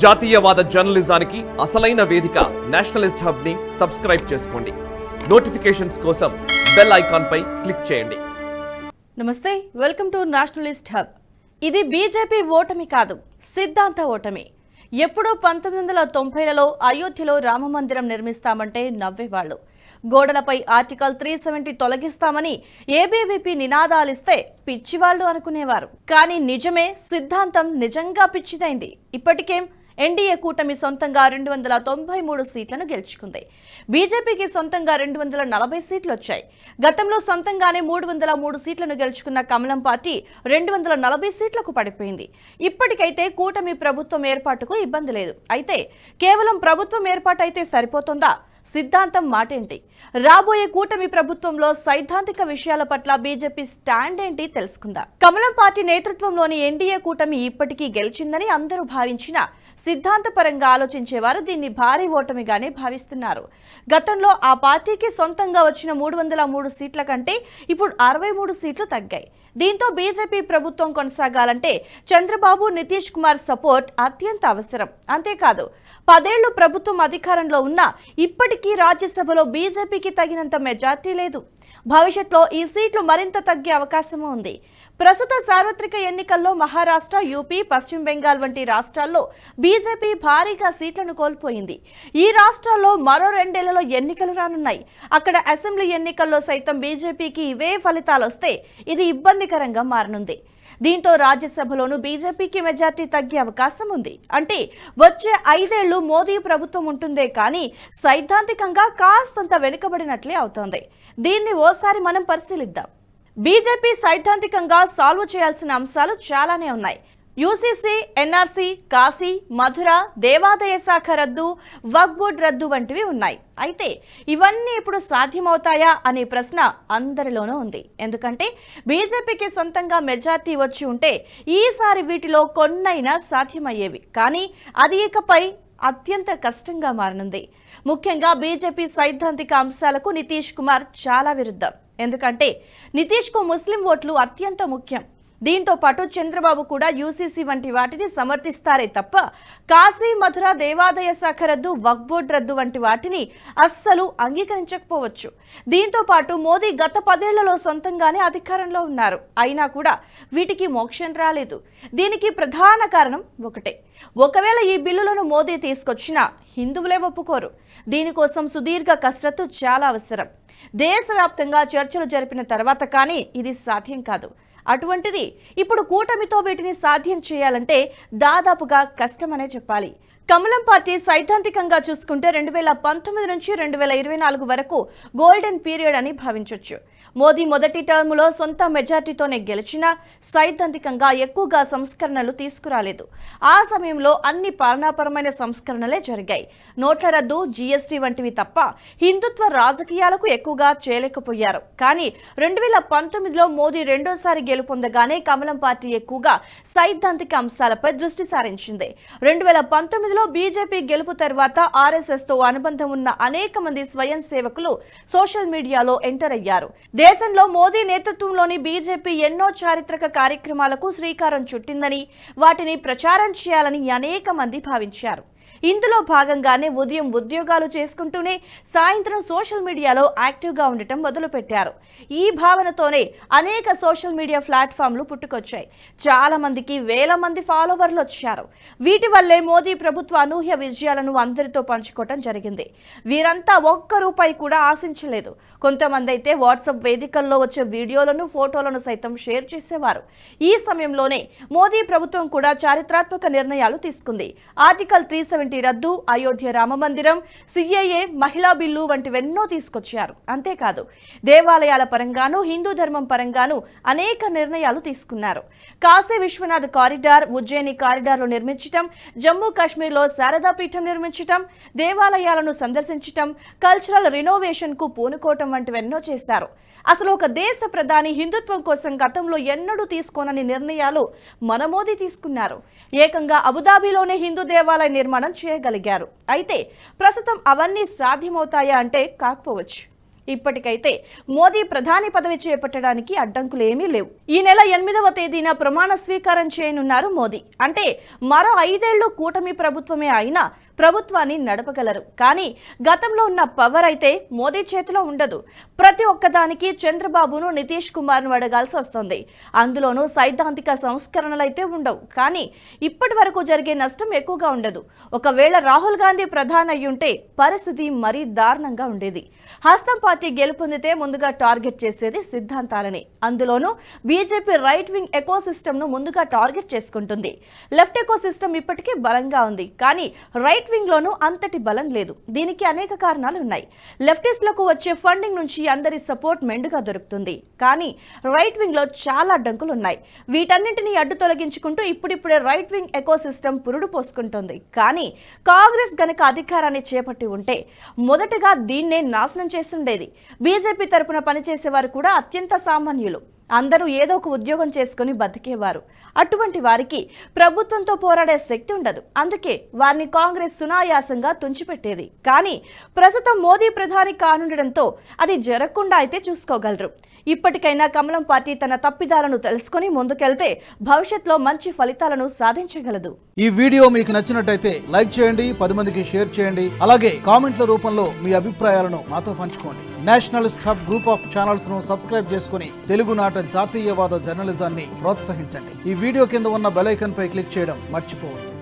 జాతీయవాద జర్నలిజానికి అసలైన వేదిక నేషనలిస్ట్ హబ్ ని సబ్స్క్రైబ్ చేసుకోండి. నోటిఫికేషన్స్ కోసం బెల్ ఐకాన్ పై క్లిక్ చేయండి. నమస్తే, వెల్కమ్ టు నేషనలిస్ట్ హబ్. ఇది బీజేపీ ఓటమి కాదు, సిద్ధాంత ఓటమి. ఎప్పుడో 1990లలో అయోధ్యలో రామమందిరం నిర్మిస్తామంటే నవ్వేవాళ్లు. గోడలపై ఆర్టికల్ 370 తొలగిస్తామని ఏబీవీపీ నినాదాలిస్తే పిచ్చివాళ్లు అనుకునేవారు. కానీ నిజమే, సిద్ధాంతం నిజంగా పిచ్చిదైంది. ఇప్పటికేం ఎన్డీఏ కూటమి సొంతంగా 293 సీట్లను గెలుచుకుంది. బీజేపీకి సొంతంగా 240 సీట్లు వచ్చాయి. గతంలో సొంతంగానే 303 సీట్లను గెలుచుకున్న కమలం పార్టీ 240 సీట్లకు పడిపోయింది. ఇప్పటికైతే కూటమి ప్రభుత్వం ఏర్పాటుకు ఇబ్బంది లేదు. అయితే కేవలం ప్రభుత్వం ఏర్పాటైతే సరిపోతుందా? సిద్ధాంతం మాటేంటి? రాబోయే కూటమి ప్రభుత్వంలో సైద్ధాంతిక విషయాల పట్ల బీజేపీ స్టాండ్ ఏంటి తెలుసుకుందాం. కమలం పార్టీ నేతృత్వంలోని ఎన్డీఏ కూటమి ఇప్పటికీ గెలిచిందని అందరూ భావించినా సిద్ధాంతపరంగా ఆలోచించేవారు దీన్ని భారీ ఓటమిగానే భావిస్తున్నారు. గతంలో ఆ పార్టీకి సొంతంగా వచ్చిన 303 సీట్ల కంటే ఇప్పుడు 63 సీట్లు తగ్గాయి. దీంతో బీజేపీ ప్రభుత్వం కొనసాగాలంటే చంద్రబాబు, నితీష్ కుమార్ సపోర్ట్ అత్యంత అవసరం. అంతేకాదు, 10 ఏళ్లు ప్రభుత్వం అధికారంలో ఉన్నా ఇప్పటికీ రాజ్యసభలో బీజేపీకి తగినంత మెజార్టీ లేదు. భవిష్యత్తులో ఈ సీట్లు మరింత తగ్గే అవకాశం ఉంది. ప్రస్తుత సార్వత్రిక ఎన్నికల్లో మహారాష్ట్ర, యూపీ, పశ్చిమ బెంగాల్ వంటి రాష్ట్రాల్లో బీజేపీ భారీగా సీట్లను కోల్పోయింది. ఈ రాష్ట్రాల్లో మరో 2 ఏళ్లలో ఎన్నికలు రానున్నాయి. అక్కడ అసెంబ్లీ ఎన్నికల్లో సైతం బీజేపీకి ఇవే ఫలితాలు వస్తే ఇది ఇబ్బందికరంగా మారనుంది. దీంతో రాజ్యసభలోనూ బీజేపీకి మెజార్టీ తగ్గే అవకాశం ఉంది. అంటే వచ్చే 5 ఏళ్లు మోదీ ప్రభుత్వం ఉంటుందే కానీ సైద్ధాంతికంగా కాస్తంత వెనుకబడినట్లే అవుతోంది. దీన్ని ఓసారి మనం పరిశీలిద్దాం. బీజేపీ సైద్ధాంతికంగా సాల్వ్ చేయాల్సిన అంశాలు చాలానే ఉన్నాయి. యూసీసీ, ఎన్ఆర్సీ, కాశీ, మధుర, దేవాదాయ శాఖ రద్దు, వక్ఫ్ బోర్డు రద్దు వంటివి ఉన్నాయి. అయితే ఇవన్నీ ఇప్పుడు సాధ్యమవుతాయా అనే ప్రశ్న అందరిలోనూ ఉంది. ఎందుకంటే బీజేపీకి సొంతంగా మెజార్టీ వచ్చి ఉంటే ఈసారి వీటిలో కొన్నైనా సాధ్యమయ్యేవి. కానీ అది ఇకపై అత్యంత కష్టంగా మారనుంది. ముఖ్యంగా బీజేపీ సైద్ధాంతిక అంశాలకు నితీష్ కుమార్ చాలా విరుద్ధం. ఎందుకంటే నితీష్కు ముస్లిం ఓట్లు అత్యంత ముఖ్యం. దీంతో పాటు చంద్రబాబు కూడా యూసీసీ వంటి వాటిని సమర్థిస్తారే తప్ప కాశీ, మధుర, దేవాదాయ శాఖ రద్దు, వక్ఫ్ బోర్డు రద్దు వంటి వాటిని అస్సలు అంగీకరించకపోవచ్చు. దీంతో పాటు మోదీ గత 10 ఏళ్లలో సొంతంగానే అధికారంలో ఉన్నారు. అయినా కూడా వీటికి మోక్షం రాలేదు. దీనికి ప్రధాన కారణం ఒకటే. ఒకవేళ ఈ బిల్లులను మోదీ తీసుకొచ్చినా హిందువులే ఒప్పుకోరు. దీనికోసం సుదీర్ఘ కసరత్తు చాలా అవసరం. దేశవ్యాప్తంగా చర్చలు జరిపిన తర్వాత కానీ ఇది సాధ్యం కాదు. అటువంటిది ఇప్పుడు కూటమితో వీటిని సాధ్యం చేయాలంటే దాదాపుగా కష్టమనే చెప్పాలి. కమలం పార్టీ సైద్ధాంతికంగా చూసుకుంటే 2019 నుంచి 2024 వరకు గోల్డెన్ పీరియడ్ అని భావించవచ్చు. మోదీ మొదటి టర్ములో సొంత మెజార్టీతోనే గెలిచినా సైద్ధాంతికంగా ఎక్కువగా సంస్కరణలు తీసుకురాలేదు. ఆ సమయంలో అన్ని పాలనాపరమైన సంస్కరణలే జరిగాయి. నోట్ల రద్దు, జీఎస్టీ వంటివి తప్ప హిందుత్వ రాజకీయాలకు ఎక్కువగా చేయలేకపోయారు. కానీ 2019లో మోదీ రెండోసారి గెలుపొందగానే కమలం పార్టీ ఎక్కువగా సైద్ధాంతిక అంశాలపై దృష్టి సారించింది. 2019లో బీజేపీ గెలుపు తర్వాత ఆర్ఎస్ఎస్ తో అనుబంధం ఉన్న అనేక మంది స్వయం సేవకులు సోషల్ మీడియాలో ఎంటర్ అయ్యారు. దేశంలో మోదీ నేతృత్వంలోని బీజేపీ ఎన్నో చారిత్రక కార్యక్రమాలకు శ్రీకారం చుట్టిందని, వాటిని ప్రచారం చేయాలని అనేక మంది భావించారు. ఇందులో భాగంగానే ఉదయం ఉద్యోగాలు చేసుకుంటూనే సాయంత్రం సోషల్ మీడియాలో యాక్టివ్గా ఉండటం మొదలుపెట్టారు. ఈ భావనతోనే అనేక సోషల్ మీడియా ప్లాట్ఫామ్లు పుట్టుకొచ్చాయి. చాలా మందికి వేల మంది ఫాలోవర్లు వచ్చారు. వీటి వల్లే మోదీ ప్రభుత్వ అనూహ్య విజయాలను అందరితో పంచుకోవటం జరిగింది. వీరంతా ఒక్క రూపాయి కూడా ఆశించలేదు. కొంతమంది అయితే వాట్సాప్ వేదికల్లో వచ్చే వీడియోలను, ఫోటోలను సైతం షేర్ చేసేవారు. ఈ సమయంలోనే మోదీ ప్రభుత్వం కూడా చారిత్రాత్మక నిర్ణయాలు తీసుకుంది. ఆర్టికల్ 370 రద్దు, అయోధ్య రామమందిరం, సిఏఏ, మహిళా బిల్లు వంటివెన్నో తీసుకొచ్చారు. అంతేకాదు, దేవాలయాల పరంగాను, హిందూ ధర్మం పరంగాను అనేక నిర్ణయాలు తీసుకున్నారు. కాశీ విశ్వనాథ్ కారిడార్, ఉజ్జయిని కారిడార్లు నిర్మించటం, జమ్మూ కాశ్మీర్లో శారదా పీఠం నిర్మించటం, దేవాలయాలను సందర్శించటం, కల్చరల్ రినోవేషన్ కు పూనుకోవటం వంటివెన్నో చేశారు. అసలు ఒక దేశ ప్రధాని హిందుత్వం కోసం గతంలో ఎన్నడూ తీసుకోనని నిర్ణయాలు మన మోదీ తీసుకున్నారు. ఏకంగా అబుదాబిలోనే హిందూ దేవాలయ నిర్మాణం చేయగలిగారు. అయితే ప్రస్తుతం అవన్నీ సాధ్యమవుతాయా అంటే కాకపోవచ్చు. ఇప్పటికైతే మోదీ ప్రధాని పదవి చేపట్టడానికి అడ్డంకులు ఏమీ లేవు. ఈ నెల 8వ తేదీన ప్రమాణ స్వీకారం చేయనున్నారు మోదీ. అంటే మరో 5 ఏళ్లు కూటమి ప్రభుత్వమే అయినా ప్రభుత్వాన్ని నడపగలరు. కానీ గతంలో ఉన్న పవర్ అయితే మోదీ చేతిలో ఉండదు. ప్రతి ఒక్కదానికి చంద్రబాబును, నితీష్ కుమార్ను అడగాల్సి వస్తుంది. అందులోనూ సైద్ధాంతిక సంస్కరణలు అయితే ఉండవు. కానీ ఇప్పటి వరకు జరిగే నష్టం ఎక్కువగా ఉండదు. ఒకవేళ రాహుల్ గాంధీ ప్రధాని అయ్యుంటే పరిస్థితి మరీ దారుణంగా ఉండేది. హస్తం పార్టీ గెలుపొందితే ముందుగా టార్గెట్ చేసేది సిద్ధాంతాలని. అందులోనూ BJP right wing eco system ను ముందుగా టార్గెట్ చేసుకుంటుంది. లెఫ్ట్ ఎకో సిస్టమ్ ఇప్పటికీ బలంగా ఉంది. కానీ రైట్ వింగ్ లోనూ అంతటి బలం లేదు. దీనికి అనేక కారణాలు ఉన్నాయి. లెఫ్టిస్టులకు వచ్చే ఫండింగ్ నుంచి అందరి సపోర్ట్ మెండుగా దొరుకుతుంది. కానీ రైట్ వింగ్ లో చాలా అడ్డంకులు ఉన్నాయి. వీటన్నింటినీ అడ్డు తొలగించుకుంటూ ఇప్పుడిప్పుడే రైట్ వింగ్ ఎకో సిస్టమ్ పురుడు పోసుకుంటుంది. కానీ కాంగ్రెస్ గనక అధికారాన్ని చేపట్టి ఉంటే మొదటగా దీన్నే నాశనం చేస్తుండేది. బీజేపీ తరపున పనిచేసేవారు కూడా అత్యంత సామాన్యులు. అందరూ ఏదో ఒక ఉద్యోగం చేసుకుని బతికేవారు. అటువంటి వారికి ప్రభుత్వంతో పోరాడే శక్తి ఉండదు. అందుకే వారిని కాంగ్రెస్ సునాయాసంగా తుంచిపెట్టేది. కానీ ప్రస్తుతం మోదీ ప్రధాని కానుండడంతో అది జరగకుండా అయితే చూసుకోగలరు. ఇప్పటికైనా కమలం పార్టీ తన తప్పిదాలను తెలుసుకుని ముందుకెళ్తే భవిష్యత్తులో మంచి ఫలితాలను సాధించగలదు. ఈ వీడియో మీకు నచ్చినట్టయితే లైక్ చేయండి, 10 మందికి షేర్ చేయండి. అలాగే కామెంట్ల రూపంలో మీ అభిప్రాయాలను మాతో పంచుకోండి. Nationalist hub group of channels ను సబ్స్క్రైబ్ చేసుకుని తెలుగునాట జాతీయవాద జర్నలిజాన్ని ప్రోత్సహించండి. ఈ వీడియో కింద ఉన్న బెల్ ఐకాన్ పై క్లిక్ చేయడం మర్చిపోవద్దు.